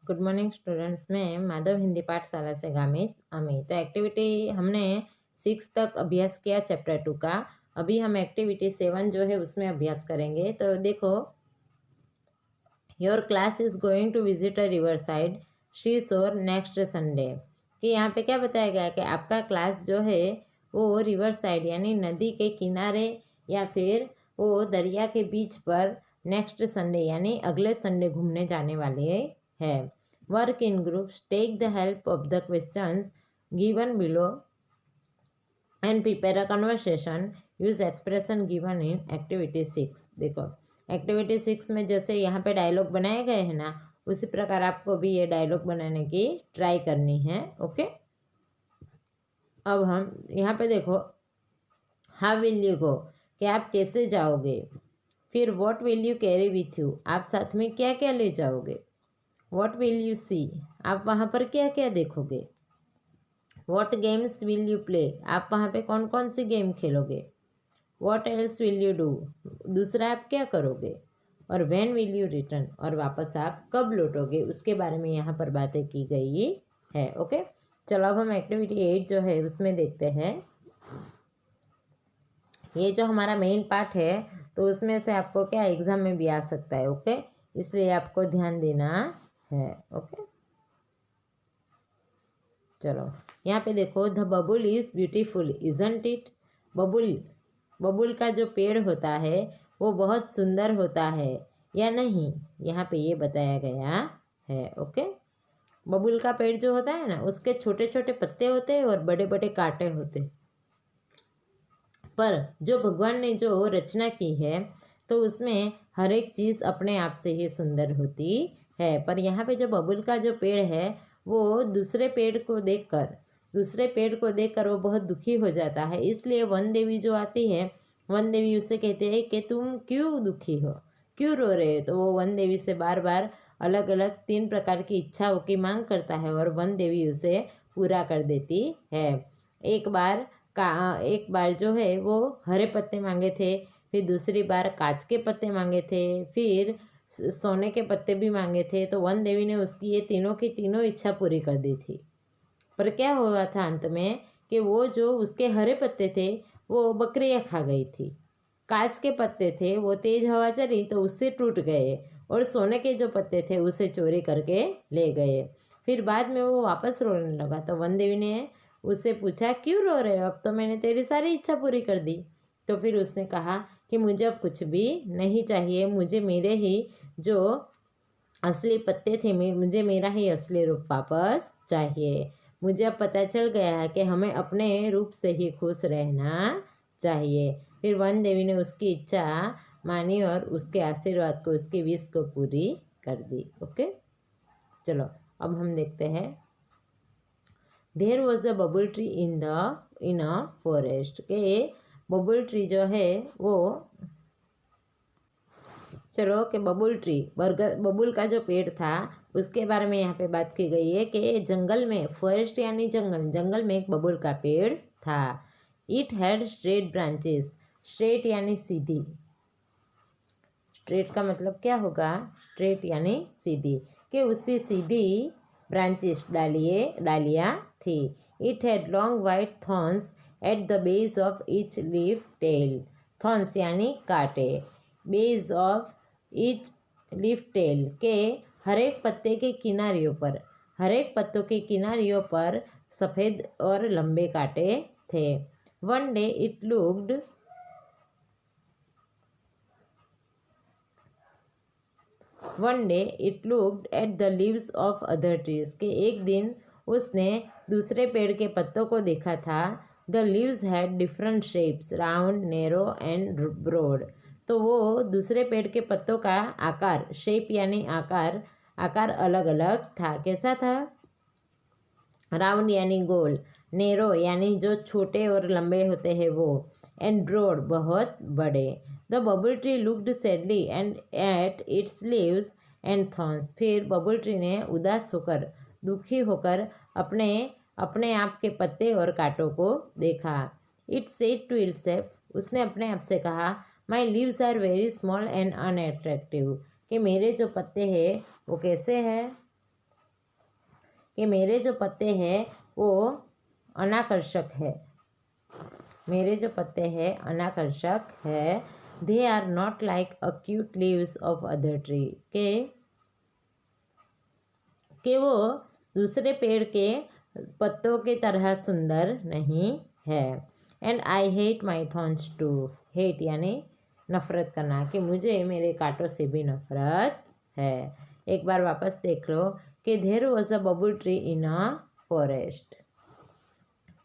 Good morning students. मैं माधव हिंदी पाठशाला से गामित अमित। तो एक्टिविटी हमने 6 तक अभ्यास किया चैप्टर 2 का। अभी हम एक्टिविटी 7 जो है उसमें अभ्यास करेंगे। तो देखो, your class is going to visit a river side sea shore next Sunday. कि यहाँ पे क्या बताया गया है कि आपका क्लास जो है वो रिवर साइड यानी नदी के किनारे या फिर वो दरिया के बीच पर नेक्स्ट संडे यानी अगले संडे घूमने जाने वाले है। Work in groups, take the help of the questions given below and prepare a conversation, use expression given in activity 6। देखो, एक्टिविटी 6 में जैसे यहाँ पे डायलॉग बनाए गए हैं ना, उसी प्रकार आपको भी ये डायलॉग बनाने की ट्राई करनी है। ओके, अब हम यहाँ पे देखो, हाउ विल यू गो, कि आप कैसे जाओगे। फिर what will you carry with you, आप साथ में क्या क्या ले जाओगे। व्हाट विल यू सी, आप वहाँ पर क्या क्या देखोगे। What games will you play, आप वहाँ पे कौन कौन सी गेम खेलोगे। What else will you do, दूसरा आप क्या करोगे। और व्हेन विल यू रिटर्न, और वापस आप कब लौटोगे, उसके बारे में यहाँ पर बातें की गई है। ओके, चलो अब हम एक्टिविटी 8 जो है उसमें देखते हैं। ये जो हमारा मेन पार्ट है तो उसमें से आपको क्या एग्जाम में भी आ सकता है। ओके, इसलिए आपको ध्यान देना है। ओके, चलो यहाँ पे देखो, the babul is beautiful isn't it. Babul, babul का जो पेड़ होता है वो बहुत सुंदर होता है या नहीं, यहाँ पे ये बताया गया है। ओके, बबुल का पेड़ जो होता है ना, उसके छोटे छोटे पत्ते होते हैं और बड़े बड़े कांटे होते हैं, पर जो भगवान ने जो रचना की है तो उसमें हर एक चीज़ अपने आप से ही सुंदर होती है। पर यहाँ पे जो बबुल का जो पेड़ है वो दूसरे पेड़ को देखकर वो बहुत दुखी हो जाता है। इसलिए वन देवी जो आती है, वन देवी उसे कहते हैं कि तुम क्यों दुखी हो, क्यों रो रहे हो। तो वो वन देवी से बार बार अलग अलग 3 प्रकार की इच्छाओं की मांग करता है और वन देवी उसे पूरा कर देती है। एक बार जो है वो हरे पत्ते मांगे थे, फिर दूसरी बार कांच के पत्ते मांगे थे, फिर सोने के पत्ते भी मांगे थे। तो वन देवी ने उसकी ये तीनों की तीनों इच्छा पूरी कर दी थी। पर क्या हुआ था अंत में कि वो जो उसके हरे पत्ते थे वो बकरियां खा गई थी। कांच के पत्ते थे वो तेज हवा चली तो उससे टूट गए, और सोने के जो पत्ते थे उसे चोरी करके ले गए। फिर बाद में वो वापस रोने लगा तो वन देवी ने उससे पूछा, क्यों रो रहे हो, अब तो मैंने तेरी सारी इच्छा पूरी कर दी। तो फिर उसने कहा कि मुझे अब कुछ भी नहीं चाहिए, मुझे मेरे ही जो असली पत्ते थे, मुझे मेरा ही असली रूप वापस चाहिए। मुझे अब पता चल गया है कि हमें अपने रूप से ही खुश रहना चाहिए। फिर वन देवी ने उसकी इच्छा मानी और उसके आशीर्वाद को, उसकी विश को पूरी कर दी। ओके, चलो अब हम देखते हैं। There was a babul tree in a forest, के बबुल ट्री जो है वो, चलो कि बबुल ट्री, बबुल का जो पेड़ था उसके बारे में यहाँ पे बात की गई है कि जंगल में, फॉरेस्ट यानी जंगल, जंगल में एक बबुल का पेड़ था। It had straight branches, straight यानी सीधी, स्ट्रेट का मतलब क्या होगा, स्ट्रेट यानी सीधी, कि उससे सीधी ब्रांचेस, डालियाँ थी। It had long white thorns at the base of each leaf tail, thorns यानी कांटे, base of each leaf tail, के हर एक पत्ते के किनारियों पर, हर एक पत्तों के किनारियों पर सफ़ेद और लंबे कांटे थे। One day it looked, one day it looked at the leaves of other trees, के एक दिन उसने दूसरे पेड़ के पत्तों को देखा था। The leaves had different shapes, round, narrow and broad. तो वो दूसरे पेड़ के पत्तों का आकार, शेप यानी आकार, आकार अलग अलग था। कैसा था, राउंड यानी गोल, नेरो यानी जो छोटे और लंबे होते हैं वो, एंड ब्रॉड बहुत बड़े। The babul tree looked sadly and at its leaves and thorns, फिर बबल ट्री ने उदास होकर, दुखी होकर अपने अपने आप के पत्ते और कांटों को देखा। इट सेड टू इटसेल्फ, उसने अपने आप से कहा, my leaves are very small and unattractive, कि मेरे जो पत्ते हैं वो कैसे हैं, कि मेरे जो पत्ते हैं वो अनाकर्षक है, मेरे जो पत्ते हैं अनाकर्षक है। They are not like acute leaves of other tree, के वो दूसरे पेड़ के पत्तों की तरह सुंदर नहीं है। And I hate my thorns too, hate यानी नफरत करना, कि मुझे मेरे कांटों से भी नफरत है। एक बार वापस देख लो कि there was a babul tree in a forest,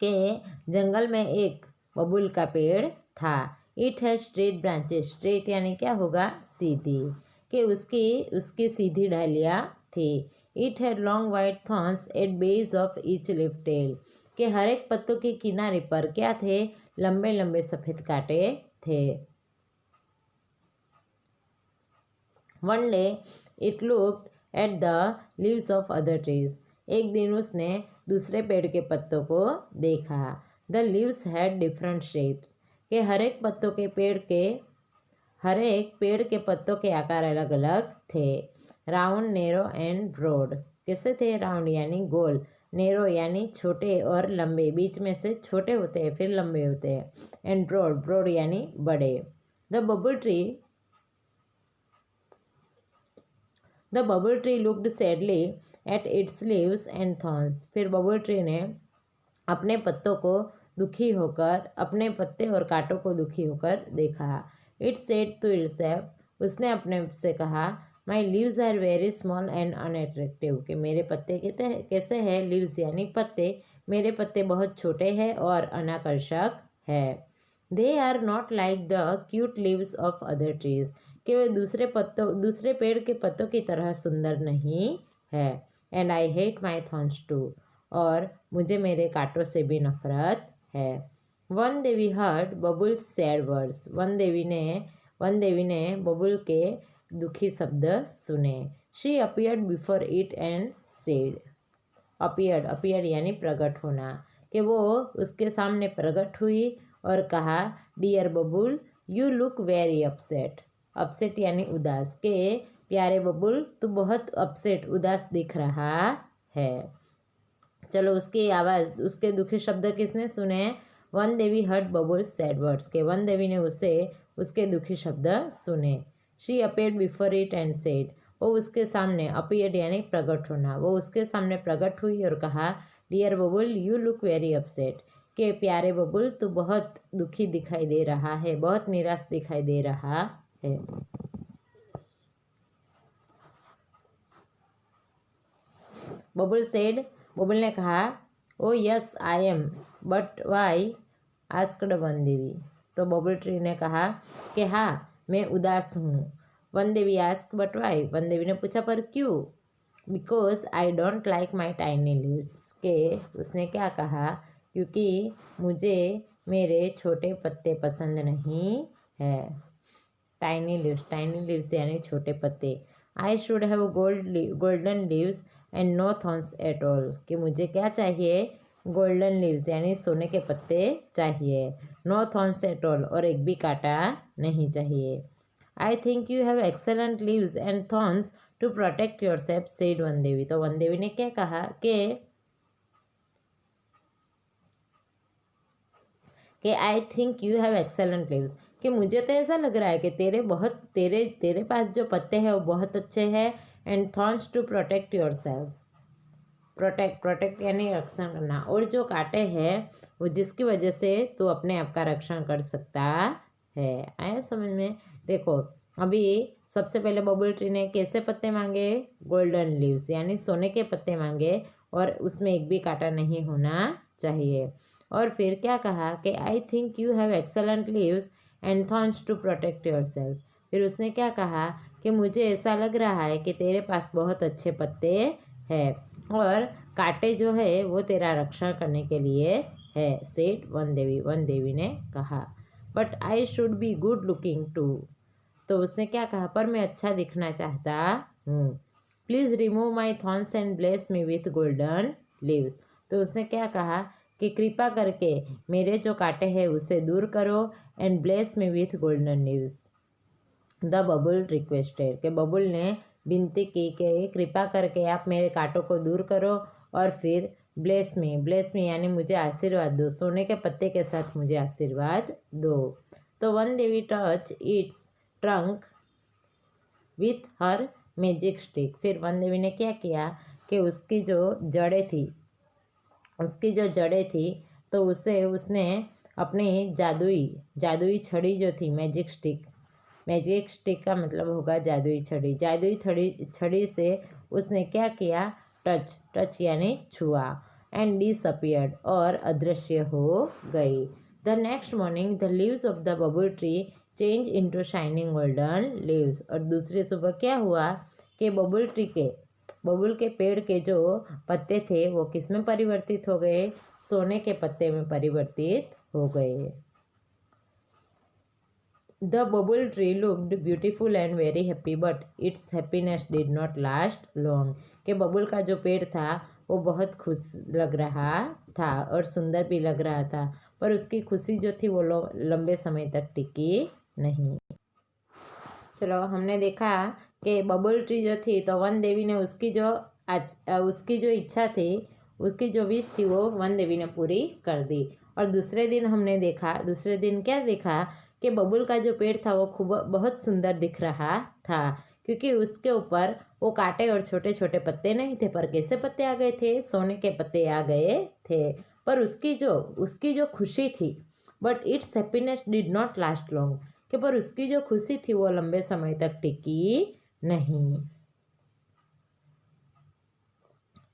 के जंगल में एक बबुल का पेड़ था। It has straight branches, straight यानी क्या होगा, सीधी, कि उसकी सीधी डालियाँ थी। It had long white thorns at base of each leaf tail, के हर एक पत्तों के किनारे पर क्या थे, लंबे लंबे सफ़ेद कांटे थे। One day it looked at the leaves of other trees, एक दिन उसने दूसरे पेड़ के पत्तों को देखा। The leaves had different shapes, के हर एक पेड़ के पत्तों के आकार अलग अलग थे। राउंड, नैरो एंड ब्रॉड, कैसे थे, राउंड यानी गोल, नैरो यानी छोटे और लंबे, बीच में से छोटे होते हैं फिर लंबे होते हैं, एंड ब्रॉड, ब्रॉड यानी बड़े। The babul tree looked sadly at its leaves and thorns, फिर बबल ट्री ने अपने पत्तों को दुखी होकर, अपने पत्ते और कांटों को दुखी होकर देखा। इट सेड टू इटसेल्फ, उसने अपने से कहा, my leaves are very small and unattractive, कि मेरे पत्ते कैसे हैं, लीव्स यानी पत्ते, मेरे पत्ते बहुत छोटे हैं और अनाकर्षक है। They are not like the cute leaves of other trees, कि वे दूसरे पेड़ के पत्तों की तरह सुंदर नहीं है। And I hate my thorns too, और मुझे मेरे कांटों से भी नफरत है। Van Devi heard Babul's sad words, वन देवी ने बबुल के दुखी शब्द सुने। She appeared before it and said, appeared यानी प्रकट होना, कि वो उसके सामने प्रकट हुई और कहा, dear babul you look very upset, upset यानी उदास, के प्यारे बबुल तू बहुत अपसेट, उदास दिख रहा है। चलो उसकी आवाज़, उसके दुखी शब्द किसने सुने, one Devi heard Babul's sad words, के वन देवी ने उसके दुखी शब्द सुने। She appeared before it and said, वो उसके सामने, अपीयर्ड यानी प्रकट होना, वो उसके सामने प्रकट हुई और कहा, dear babul you look very upset, के प्यारे बबुल तू बहुत दुखी दिखाई दे रहा है, बहुत निराश दिखाई दे रहा है। बबुल ने कहा, oh yes I am, but why, asked Van Devi, तो बबुल ट्री ने कहा कि हाँ मैं उदास हूँ। Van Devi ask but why, Van देवी ने पूछा पर क्यों। Because I don't like my tiny leaves, के उसने क्या कहा, क्योंकि मुझे मेरे छोटे पत्ते पसंद नहीं है। टाइनी लीव्स यानी छोटे पत्ते। I should have golden leaves and no thorns at all, कि मुझे क्या चाहिए, गोल्डन लीव्स यानी सोने के पत्ते चाहिए, नो थॉर्न्स एट ऑल, और एक भी कांटा नहीं चाहिए। I think you have excellent leaves and thorns to protect yourself, said one Devi, तो वन देवी ने क्या कहा कि I think you have excellent leaves, कि मुझे तो ऐसा लग रहा है कि तेरे पास जो पत्ते हैं वो बहुत अच्छे हैं, and thorns to protect yourself, protect यानी रक्षण करना, और जो कांटे हैं वो जिसकी वजह से तू अपने आप का रक्षण कर सकता है। आया समझ में। देखो अभी सबसे पहले बबुल ट्री ने कैसे पत्ते मांगे, गोल्डन लीव्स यानी सोने के पत्ते मांगे, और उसमें एक भी कांटा नहीं होना चाहिए। और फिर क्या कहा कि I think you have excellent leaves and thorns to protect yourself, फिर उसने क्या कहा कि मुझे ऐसा लग रहा है कि तेरे पास बहुत अच्छे पत्ते हैं और कांटे जो है वो तेरा रक्षण करने के लिए है, सेड वन देवी ने कहा। But I should be good looking too, तो उसने क्या कहा, पर मैं अच्छा दिखना चाहता हूँ। Please remove my thorns and bless me with golden leaves, तो उसने क्या कहा कि कृपा करके मेरे जो कांटे हैं उसे दूर करो, and bless me with golden leaves. The babul requested, के बबुल ने विनती की कि कृपा करके आप मेरे कांटों को दूर करो, और फिर ब्लेस मी यानी मुझे आशीर्वाद दो, सोने के पत्ते के साथ मुझे आशीर्वाद दो। तो Van Devi touch it's trunk with her magic stick. फिर वन देवी ने क्या किया कि उसकी जो जड़ें थी तो उसे उसने अपनी जादुई छड़ी जो थी, मैजिक स्टिक का मतलब होगा जादुई छड़ी से उसने क्या किया, टच यानी छुआ, एंड डिसअपियर्ड और अदृश्य हो गई। The next morning the leaves of the babul tree change into shining golden leaves. और दूसरी सुबह क्या हुआ कि बबुल के पेड़ के जो पत्ते थे वो किस में परिवर्तित हो गए, सोने के पत्ते में परिवर्तित हो गए। The babul tree looked beautiful and very happy but its happiness did not last long. के बबुल का जो पेड़ था वो बहुत खुश लग रहा था और सुंदर भी लग रहा था, पर उसकी खुशी जो थी वो लंबे समय तक टिकी नहीं। चलो, हमने देखा कि बबुल ट्री जो थी तो वन देवी ने उसकी जो इच्छा थी, उसकी जो विश थी वो वन देवी ने पूरी कर दी। और दूसरे दिन क्या देखा कि बबुल का जो पेड़ था वो बहुत सुंदर दिख रहा था, क्योंकि उसके ऊपर वो कांटे और छोटे छोटे पत्ते नहीं थे, पर कैसे पत्ते आ गए थे, सोने के पत्ते आ गए थे। पर उसकी जो खुशी थी, but its happiness did not last long, कि पर उसकी जो खुशी थी वो लंबे समय तक टिकी नहीं।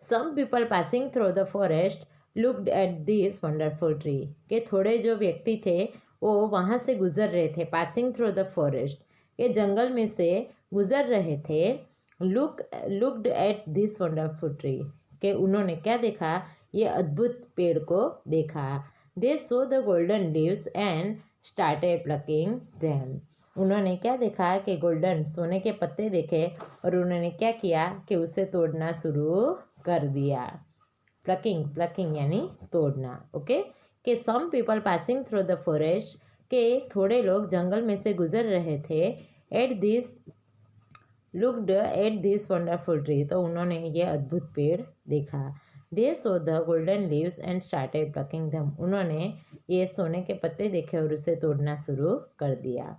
Some people passing through the forest looked at this wonderful tree। के थोड़े जो व्यक्ति थे वो वहाँ से गुजर रहे थे, passing through the forest, के जंगल में से गुजर रहे थे। looked at this wonderful tree, के उन्होंने क्या देखा, ये अद्भुत पेड़ को देखा। They saw the golden leaves and started plucking them। उन्होंने क्या देखा कि गोल्डन सोने के पत्ते देखे और उन्होंने क्या किया कि उसे तोड़ना शुरू कर दिया। प्लकिंग यानी तोड़ना। ओके, कि some people passing through the forest, के थोड़े लोग जंगल में से गुजर रहे थे, looked at this wonderful tree, तो उन्होंने ये अद्भुत पेड़ देखा। They saw the golden leaves and started plucking them, उन्होंने ये सोने के पत्ते देखे और उसे तोड़ना शुरू कर दिया।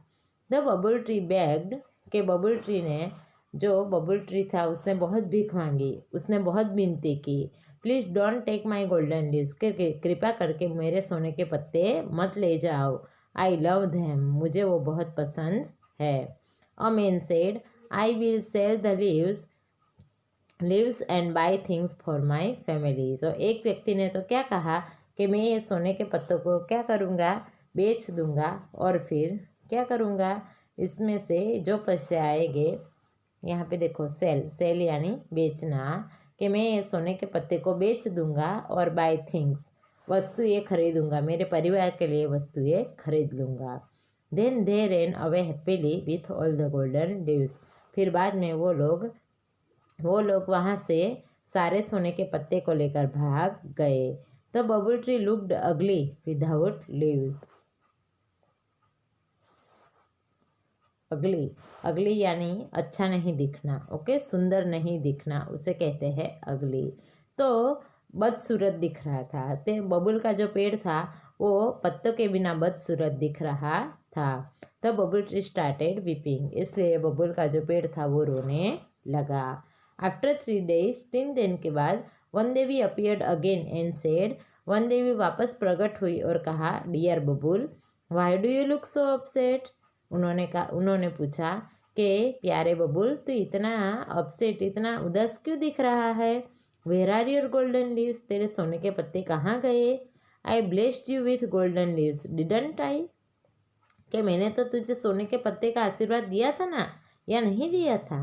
द बबुल ट्री बेग्ड, के बबुल ट्री ने, जो बबुल ट्री था उसने बहुत भीख मांगी, उसने बहुत विनती की। Please don't take my golden leaves, कृपा करके मेरे सोने के पत्ते मत ले जाओ। आई लव देम, मुझे वो बहुत पसंद है। A man said I will sell the leaves and buy things for my family. तो एक व्यक्ति ने तो क्या कहा कि मैं ये सोने के पत्तों को क्या करूँगा, बेच दूँगा, और फिर क्या करूँगा, इसमें से जो पैसे आएंगे, यहाँ पे देखो सेल यानी बेचना, कि मैं ये सोने के पत्ते को बेच दूंगा और बाय थिंग्स वस्तुएं खरीदूंगा, मेरे परिवार के लिए वस्तुएं खरीद लूँगा। Then they ran away happily with all the golden leaves, फिर बाद में वो लोग वहाँ से सारे सोने के पत्ते को लेकर भाग गए। द बबुल ट्री लुक्ड अगली विदाउट लीव्स। अगली यानी अच्छा नहीं दिखना। ओके, सुंदर नहीं दिखना, उसे कहते हैं अगली। तो बदसूरत दिख रहा था, तो बबुल का जो पेड़ था वो पत्तों के बिना बदसूरत दिख रहा था। तो बबुल ट्री स्टार्टेड वीपिंग, इसलिए बबुल का जो पेड़ था वो रोने लगा। आफ्टर 3 days, 3 दिन के बाद, Van Devi appeared again and said, one देवी वापस प्रकट हुई और कहा, dear Babul, why do you look so upset. उन्होंने पूछा कि प्यारे बबुल, तू इतना अपसेट, इतना उदास क्यों दिख रहा है। Where are your golden leaves, तेरे सोने के पत्ते कहाँ गए। I blessed you with golden leaves didn't I, कि मैंने तो तुझे सोने के पत्ते का आशीर्वाद दिया था ना, या नहीं दिया था।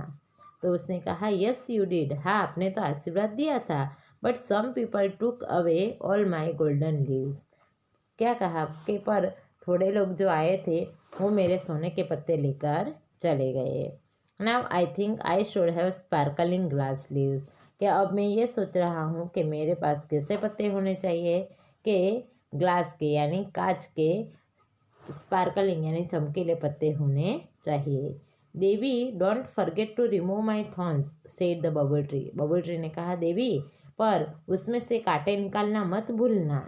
तो उसने कहा, यस यू डिड, हाँ आपने तो आशीर्वाद दिया था, but some people took away all my golden leaves. क्या कहा कि पर थोड़े लोग जो आए थे वो मेरे सोने के पत्ते लेकर चले गए। Now I think I should have sparkling glass leaves, कि अब मैं ये सोच रहा हूँ कि मेरे पास कैसे पत्ते होने चाहिए, कि ग्लास के यानी कांच के, स्पार्कलिंग यानी चमकीले पत्ते होने चाहिए। Devi don't forget to remove my thorns said the babul tree. Babul tree ने कहा देवी पर उसमें से कांटे निकालना मत भूलना।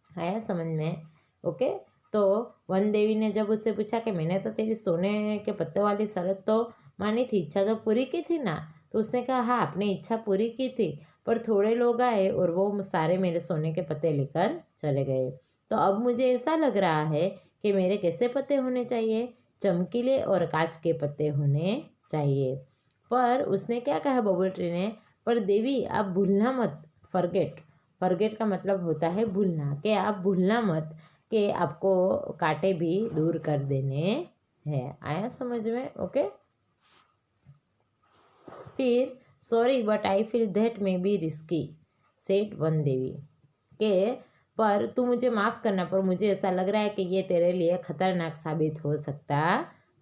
आया समझ में? ओके। तो वन देवी ने जब उससे पूछा कि मैंने तो तेरी सोने के पत्ते वाली शर्त तो मानी थी, इच्छा तो पूरी की थी ना? तो उसने कहा हाँ आपने इच्छा पूरी की थी, पर थोड़े लोग आए और वो सारे मेरे सोने के पत्ते लेकर चले गए। तो अब मुझे ऐसा लग रहा है कि मेरे कैसे पत्ते होने चाहिए? चमकीले और कांच के पत्ते होने चाहिए। पर उसने क्या कहा बबल ट्री ने, पर देवी आप भूलना मत, फॉरगेट। फॉरगेट का मतलब होता है भूलना, कि आप भूलना मत कि आपको कांटे भी दूर कर देने हैं। आया समझ में? ओके। फिर sorry but I feel that may be risky said one Devi, के पर तू मुझे माफ़ करना, पर मुझे ऐसा लग रहा है कि ये तेरे लिए खतरनाक साबित हो सकता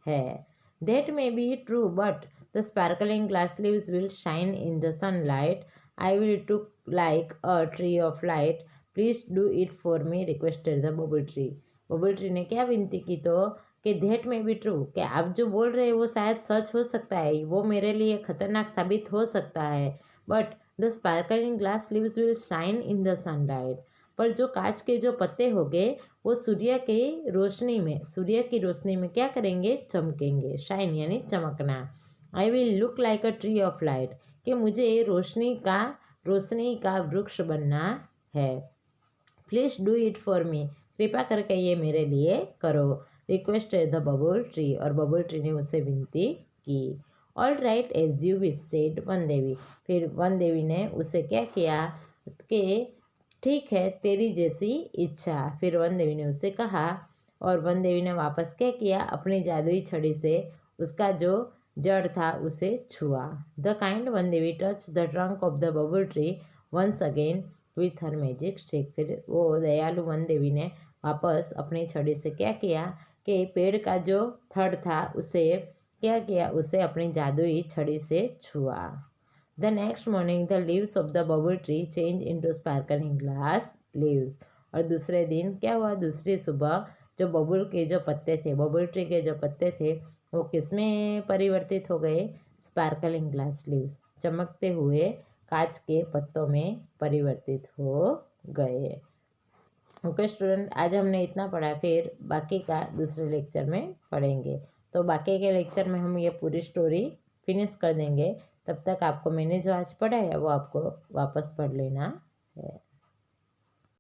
है। That may be true but the sparkling glass leaves will shine in the sunlight. I will took like a tree of light. Please do it for me requested the babul tree. Babul tree ने क्या विनती की? तो कि that may be true, कि आप जो बोल रहे हैं वो शायद सच हो सकता है, वो मेरे लिए खतरनाक साबित हो सकता है, but the sparkling glass leaves will shine in the sunlight. पर जो कांच के जो पत्ते होंगे वो सूर्य की रोशनी में क्या करेंगे? चमकेंगे। शाइन यानी चमकना। I will look like a tree of light, कि मुझे रोशनी का वृक्ष बनना है। Please do it for me, कृपा करके ये मेरे लिए करो। रिक्वेस्ट द बबल ट्री, और बबल ट्री ने उससे विनती की। All right as you wish said one Devi. फिर वन देवी ने उसे क्या किया कि ठीक है तेरी जैसी इच्छा। फिर वन देवी ने उससे कहा, और वन देवी ने वापस क्या किया? अपनी जादुई छड़ी से उसका जो जड़ था उसे छुआ। The kind Van Devi touched the trunk of the babul tree once again with her magic stick. फिर वो दयालु वन देवी ने वापस अपनी छड़ी से क्या किया कि पेड़ का जो थड़ था उसे क्या किया? उसे अपनी जादुई छड़ी से छुआ। The next morning the leaves of the babul tree change into sparkling glass leaves. और दूसरे दिन क्या हुआ? दूसरी सुबह जो बबल ट्री के जो पत्ते थे वो किस में परिवर्तित हो गए? स्पार्कलिंग ग्लास लीव्स, चमकते हुए कांच के पत्तों में परिवर्तित हो गए। ओके स्टूडेंट, आज हमने इतना पढ़ा, फिर बाकी का दूसरे लेक्चर में पढ़ेंगे। तो बाकी के लेक्चर में हम ये पूरी स्टोरी फिनिश कर देंगे। तब तक आपको मैंने जो आज पढ़ा है वो आपको वापस पढ़ लेना है।